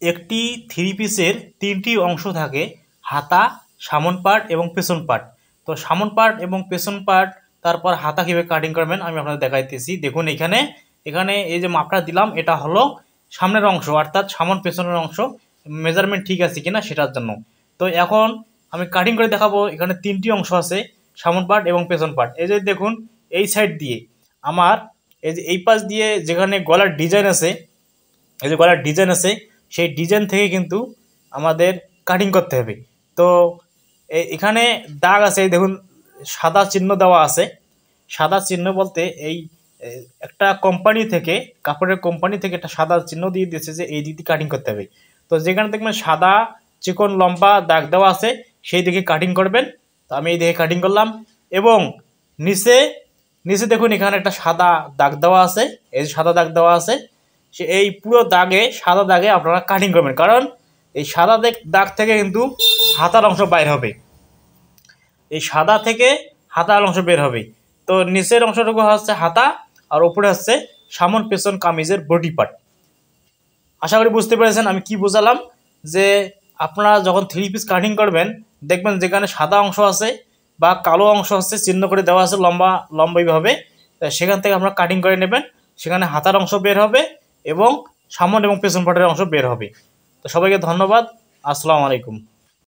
একটি থ্রি পিসের তিনটি অংশ থাকে, হাতা, সামন পার্ট এবং পেছন পার্ট। তো সামন পার্ট এবং পেছন পার্ট, তারপর হাতা কীভাবে কাটিং করবেন আমি আপনাদের দেখাইতেছি। দেখুন এখানে এখানে এই যে মাপটা দিলাম, এটা হলো সামনের অংশ, অর্থাৎ সামন পেছনের অংশ, মেজারমেন্ট ঠিক আছে কিনা সেটার জন্য। তো এখন আমি কাটিং করে দেখাবো। এখানে তিনটি অংশ আছে, সামন পার্ট এবং পেছন পার্ট। এই যে দেখুন, এই সাইড দিয়ে আমার এই যে এই পাশ দিয়ে যেখানে গলার ডিজাইন আছে, এই যে গলার ডিজাইন আছে, সেই ডিজাইন থেকে কিন্তু আমাদের কাটিং করতে হবে। তো এখানে দাগ আছে, দেখুন সাদা চিহ্ন দেওয়া আছে। সাদা চিহ্ন বলতে এই একটা কোম্পানি থেকে, কাপড়ের কোম্পানি থেকে একটা সাদা চিহ্ন দিয়ে দিয়েছে যে এই দিক দিয়ে কাটিং করতে হবে। তো যেখানে দেখবেন সাদা চিকন লম্বা দাগ দেওয়া আছে, সেই দিকে কাটিং করবেন। তো আমি এই দিকে কাটিং করলাম, এবং নিচে নিচে দেখুন এখানে একটা সাদা দাগ দেওয়া আছে, এই যে সাদা দাগ দেওয়া আছে, সে এই পুরো দাগে, সাদা দাগে আপনারা কাটিং করবেন, কারণ এই সাদা দাগ থেকে কিন্তু হাতার অংশ বাইর হবে। এই সাদা থেকে হাতার অংশ বের হবে। তো নিচের অংশটুকু হচ্ছে হাতা, আর উপরে হচ্ছে সামন পেছন কামিজের বডি পার্ট। আশা করি বুঝতে পেরেছেন আমি কি বোঝালাম। যে আপনারা যখন থ্রি পিস কাটিং করবেন, দেখবেন যেখানে সাদা অংশ আছে বা কালো অংশ আছে, চিহ্ন করে দেওয়া আছে লম্বা লম্বা এইভাবে, সেখান থেকে আপনারা কাটিং করে নেবেন। সেখানে হাতার অংশ বের হবে এবং সামন এবং পেছন পাটের অংশ বের হবে। তো সবাইকে ধন্যবাদ। আসসালামু আলাইকুম।